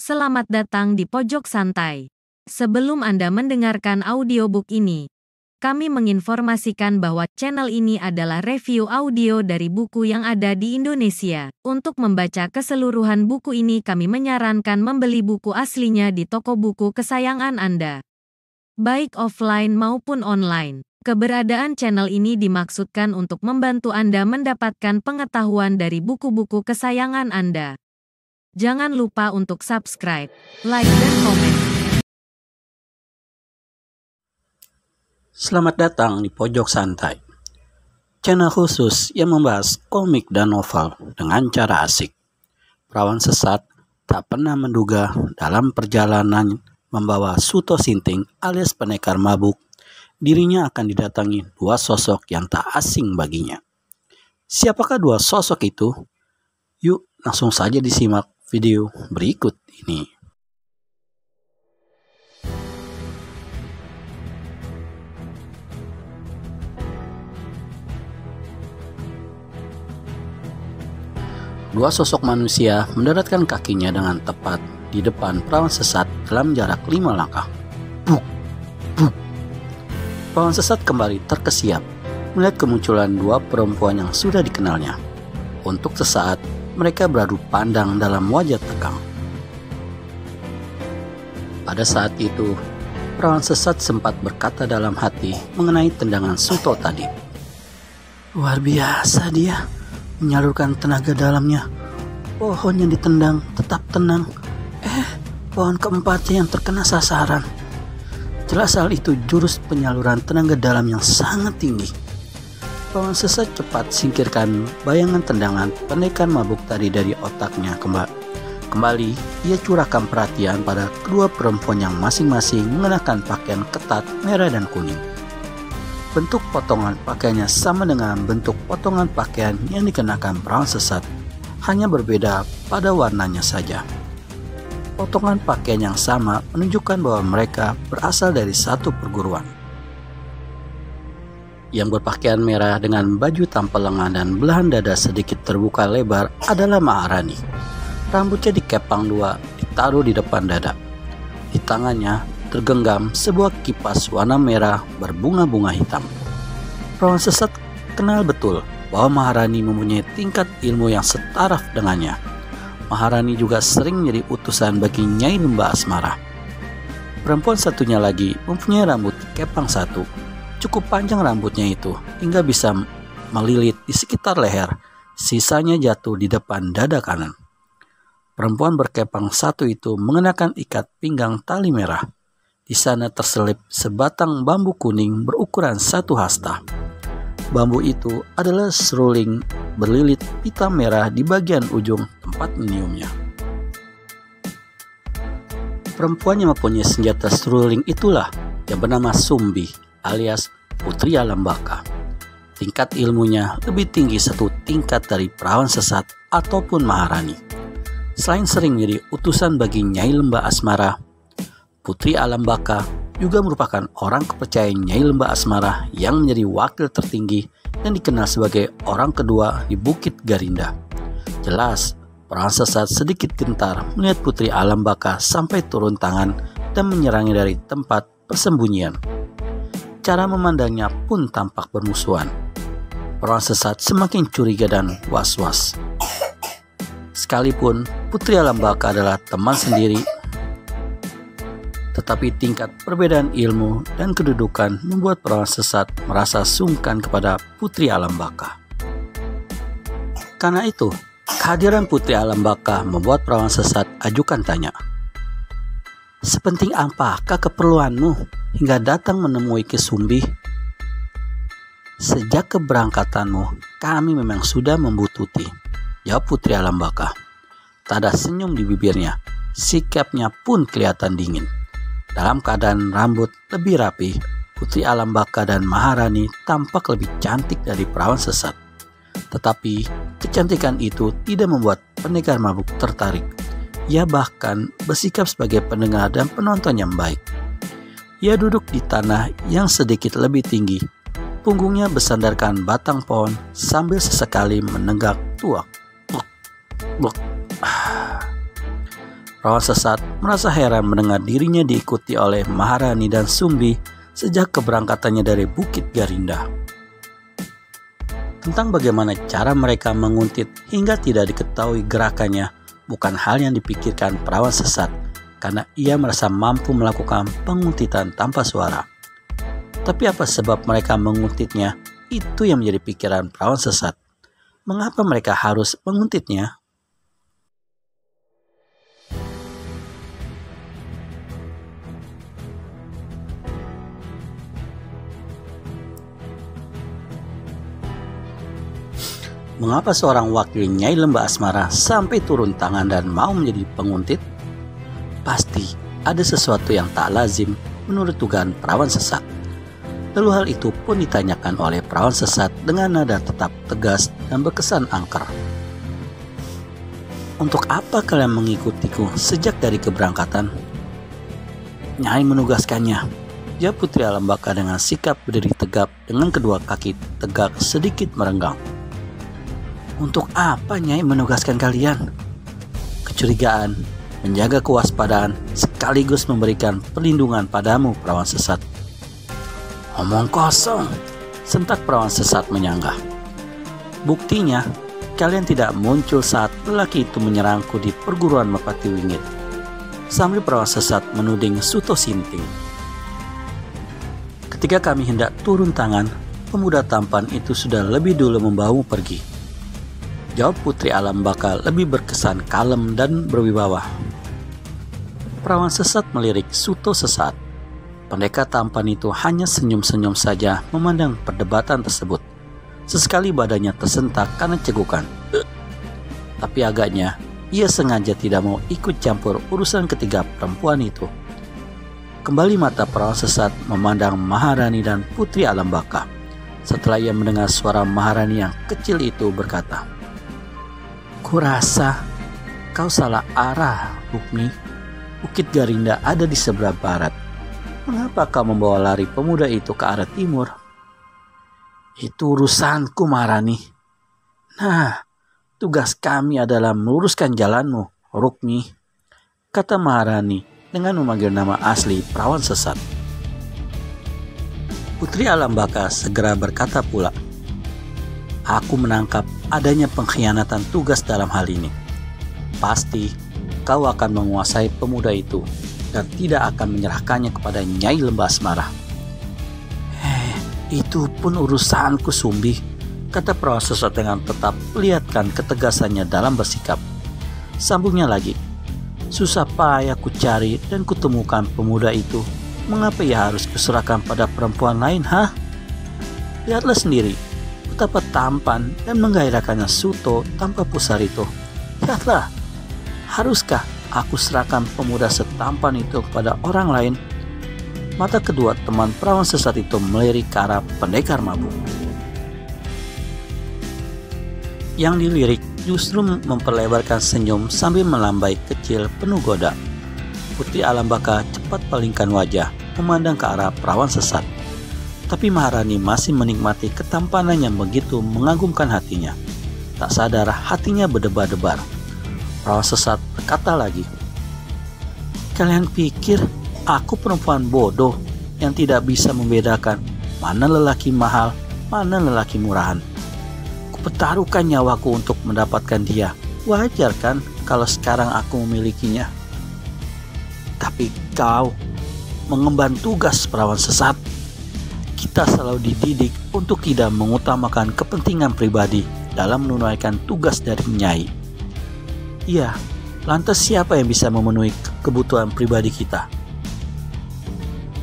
Selamat datang di Pojok Santai. Sebelum Anda mendengarkan audiobook ini, kami menginformasikan bahwa channel ini adalah review audio dari buku yang ada di Indonesia. Untuk membaca keseluruhan buku ini, kami menyarankan membeli buku aslinya di toko buku kesayangan Anda, baik offline maupun online. Keberadaan channel ini dimaksudkan untuk membantu Anda mendapatkan pengetahuan dari buku-buku kesayangan Anda. Jangan lupa untuk subscribe, like, dan komen. Selamat datang di Pojok Santai, channel khusus yang membahas komik dan novel dengan cara asik. Perawan sesat tak pernah menduga dalam perjalanan membawa Suto Sinting alias pendekar mabuk, dirinya akan didatangi dua sosok yang tak asing baginya. Siapakah dua sosok itu? Yuk langsung saja disimak video berikut ini. Dua sosok manusia mendaratkan kakinya dengan tepat di depan perawan sesat dalam jarak 5 langkah. Buk, buk. Perawan sesat kembali terkesiap melihat kemunculan dua perempuan yang sudah dikenalnya. Untuk sesaat, mereka beradu pandang dalam wajah tegang. Pada saat itu, perawan sesat sempat berkata dalam hati mengenai tendangan Suto tadi. Luar biasa dia menyalurkan tenaga dalamnya. Pohon yang ditendang tetap tenang. Pohon keempatnya yang terkena sasaran. Jelas hal itu jurus penyaluran tenaga dalam yang sangat tinggi. Perawan sesat cepat singkirkan bayangan tendangan pendekar mabuk tadi dari otaknya. Kembali, ia curahkan perhatian pada kedua perempuan yang masing-masing mengenakan pakaian ketat merah dan kuning. Bentuk potongan pakaiannya sama dengan bentuk potongan pakaian yang dikenakan perawan sesat, hanya berbeda pada warnanya saja. Potongan pakaian yang sama menunjukkan bahwa mereka berasal dari satu perguruan. Yang berpakaian merah dengan baju tampal lengan dan belahan dada sedikit terbuka lebar adalah Maharani. Rambutnya dikepang dua, ditaruh di depan dada. Di tangannya tergenggam sebuah kipas warna merah berbunga-bunga hitam. Perawan sesat kenal betul bahwa Maharani mempunyai tingkat ilmu yang setaraf dengannya. Maharani juga sering menjadi utusan bagi Nyai Lembah Asmara. Perempuan satunya lagi mempunyai rambut kepang satu. Cukup panjang rambutnya itu hingga bisa melilit di sekitar leher. Sisanya jatuh di depan dada kanan. Perempuan berkepang satu itu mengenakan ikat pinggang tali merah. Di sana terselip sebatang bambu kuning berukuran 1 hasta. Bambu itu adalah seruling berlilit hitam merah di bagian ujung tempat meniupnya. Perempuan yang mempunyai senjata seruling itulah yang bernama Sumbi alias Putri Alam Baka. Tingkat ilmunya lebih tinggi 1 tingkat dari perawan sesat ataupun Maharani. Selain sering menjadi utusan bagi Nyai Lembah Asmara, Putri Alam Baka juga merupakan orang kepercayaan Nyai Lembah Asmara yang menjadi wakil tertinggi dan dikenal sebagai orang kedua di Bukit Garinda. Jelas, perawan sesat sedikit gentar melihat Putri Alam Baka sampai turun tangan dan menyerangnya dari tempat persembunyian. Cara memandangnya pun tampak bermusuhan. Perawan sesat semakin curiga dan was-was. Sekalipun Putri Alam Baka adalah teman sendiri, tetapi tingkat perbedaan ilmu dan kedudukan membuat perawan sesat merasa sungkan kepada Putri Alam Baka. Karena itu, kehadiran Putri Alam Baka membuat perawan sesat ajukan tanya. Sepenting apakah keperluanmu hingga datang menemui Ki Sumbi? Sejak keberangkatanmu, kami memang sudah membututi, jawab Putri Alam Baka. Tak ada senyum di bibirnya, sikapnya pun kelihatan dingin. Dalam keadaan rambut lebih rapi, Putri Alam Baka dan Maharani tampak lebih cantik dari perawan sesat. Tetapi kecantikan itu tidak membuat pendekar mabuk tertarik. Ia bahkan bersikap sebagai pendengar dan penonton yang baik. Ia duduk di tanah yang sedikit lebih tinggi. Punggungnya bersandarkan batang pohon sambil sesekali menenggak tuak. Perawan sesat merasa heran mendengar dirinya diikuti oleh Maharani dan Sumbi sejak keberangkatannya dari Bukit Garinda. Tentang bagaimana cara mereka menguntit hingga tidak diketahui gerakannya bukan hal yang dipikirkan perawan sesat, karena ia merasa mampu melakukan penguntitan tanpa suara. Tapi apa sebab mereka menguntitnya? Itu yang menjadi pikiran perawan sesat. Mengapa mereka harus menguntitnya? Mengapa seorang wakil Nyai Lembah Asmara sampai turun tangan dan mau menjadi penguntit? Pasti ada sesuatu yang tak lazim menurut dugaan perawan sesat. Lalu hal itu pun ditanyakan oleh perawan sesat dengan nada tetap tegas dan berkesan angker. Untuk apa kalian mengikutiku sejak dari keberangkatan? Nyai menugaskannya. Jawab Putri Alam Baka dengan sikap berdiri tegap dengan kedua kaki tegak sedikit merenggang. Untuk apa Nyai menugaskan kalian? Kecurigaan, menjaga kewaspadaan, sekaligus memberikan perlindungan padamu, perawan sesat. Omong kosong, sentak perawan sesat menyanggah. Buktinya, kalian tidak muncul saat lelaki itu menyerangku di perguruan Merpati Wingit. Sambil perawan sesat menuding Suto Sinting. Ketika kami hendak turun tangan, pemuda tampan itu sudah lebih dulu membawamu pergi. Jawab Putri Alam Baka lebih berkesan kalem dan berwibawa. Perawan sesat melirik Suto sesat. Pendekar tampan itu hanya senyum-senyum saja memandang perdebatan tersebut. Sesekali badannya tersentak karena cegukan. Tapi agaknya ia sengaja tidak mau ikut campur urusan ketiga perempuan itu. Kembali mata perawan sesat memandang Maharani dan Putri Alam Baka. Setelah ia mendengar suara Maharani yang kecil itu berkata, "Kurasa kau salah arah, Rukmi. Bukit Garinda ada di sebelah barat. Mengapa kau membawa lari pemuda itu ke arah timur?" "Itu urusanku, Maharani. Nah, tugas kami adalah meluruskan jalanmu, Rukmi," kata Maharani dengan memanggil nama asli perawan sesat. Putri Alam Baka segera berkata pula, "Aku menangkap adanya pengkhianatan tugas dalam hal ini. Pasti kau akan menguasai pemuda itu dan tidak akan menyerahkannya kepada Nyai Lembah Asmara." "Itu pun urusanku, Sumbi," kata perawan sesat dengan tetap perlihatkan ketegasannya dalam bersikap. Sambungnya lagi, "Susah payah ku cari dan kutemukan pemuda itu. Mengapa ia harus kuserahkan pada perempuan lain, hah? Lihatlah sendiri betapa tampan dan menggairahkannya Suto tanpa pusar itu. Lihatlah, haruskah aku serahkan pemuda setampan itu kepada orang lain?" Mata kedua teman perawan sesat itu melirik ke arah pendekar mabuk. Yang dilirik justru memperlebarkan senyum sambil melambai kecil penuh goda. Putri Alam Baka cepat palingkan wajah memandang ke arah perawan sesat. Tapi Maharani masih menikmati ketampanan yang begitu mengagumkan hatinya. Tak sadar hatinya berdebar-debar. Perawan sesat berkata lagi, "Kalian pikir aku perempuan bodoh yang tidak bisa membedakan mana lelaki mahal, mana lelaki murahan? Kupertaruhkan nyawaku untuk mendapatkan dia. Wajar kan kalau sekarang aku memilikinya? Tapi kau mengemban tugas perawan sesat. Kita selalu dididik untuk tidak mengutamakan kepentingan pribadi dalam menunaikan tugas dari Nyai. Iya, lantas siapa yang bisa memenuhi kebutuhan pribadi kita?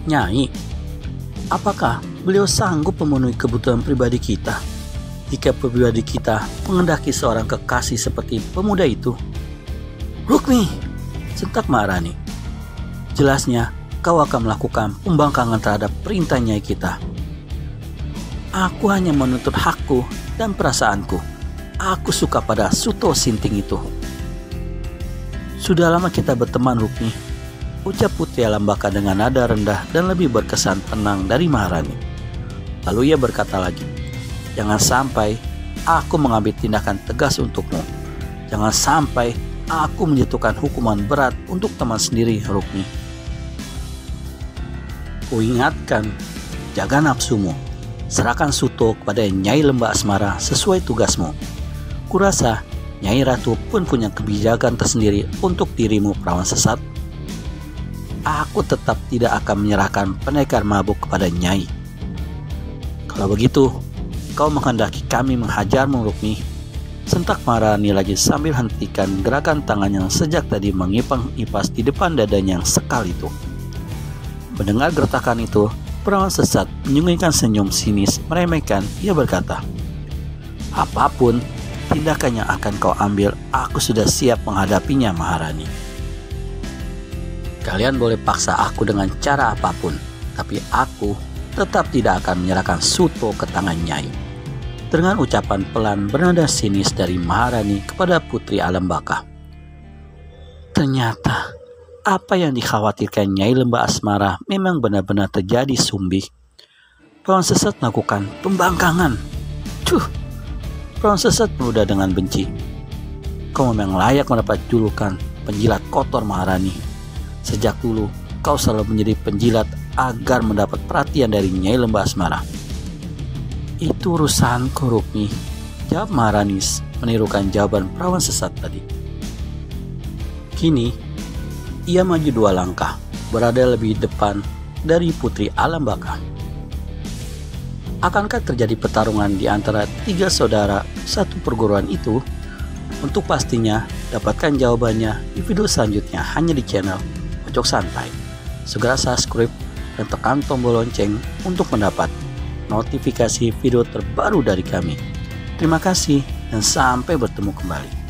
Nyai, apakah beliau sanggup memenuhi kebutuhan pribadi kita jika pribadi kita mengendaki seorang kekasih seperti pemuda itu?" "Rukmi," sentak Maharani, "jelasnya kau akan melakukan pembangkangan terhadap perintah Nyai kita." "Aku hanya menuntut hakku dan perasaanku. Aku suka pada Suto Sinting itu." "Sudah lama kita berteman, Rukmi," ucap Putri Alam Baka dengan nada rendah dan lebih berkesan tenang dari Maharani. Lalu ia berkata lagi, "Jangan sampai aku mengambil tindakan tegas untukmu. Jangan sampai aku menjatuhkan hukuman berat untuk teman sendiri, Rukmi. Kuingatkan, jaga nafsumu. Serahkan Suto kepada Nyai Lembah Asmara sesuai tugasmu. Kurasa Nyai Ratu pun punya kebijakan tersendiri untuk dirimu, perawan sesat. Aku tetap tidak akan menyerahkan pendekar mabuk kepada Nyai. Kalau begitu, kau menghendaki kami menghajarmu, Rukmi. Sentak Maharani lagi sambil hentikan gerakan tangan yang sejak tadi mengipang-ipas di depan dadanya yang sekal itu. Mendengar gertakan itu, perawan sesat menyembunyikan senyum sinis meremehkan. Ia berkata, apapun tindakan yang akan kau ambil, aku sudah siap menghadapinya, Maharani. Kalian boleh paksa aku dengan cara apapun, tapi aku tetap tidak akan menyerahkan Suto ke tangan Nyai. Dengan ucapan pelan bernada sinis dari Maharani kepada Putri Alam Baka. Ternyata apa yang dikhawatirkan Nyai Lembah Asmara memang benar-benar terjadi, Sumbi. Perawan sesat melakukan pembangkangan. Perawan sesat muda dengan benci. Kau memang layak mendapat julukan penjilat kotor, Maharani. Sejak dulu kau selalu menjadi penjilat agar mendapat perhatian dari Nyai Lembah Asmara. Itu urusanku, Rukmi, jawab Maharani menirukan jawaban perawan sesat tadi. Kini ia maju 2 langkah, berada lebih depan dari Putri Alam Baka. Akankah terjadi pertarungan di antara 3 saudara satu perguruan itu? Untuk pastinya, dapatkan jawabannya di video selanjutnya hanya di channel Pojok Santai. Segera subscribe dan tekan tombol lonceng untuk mendapat notifikasi video terbaru dari kami. Terima kasih dan sampai bertemu kembali.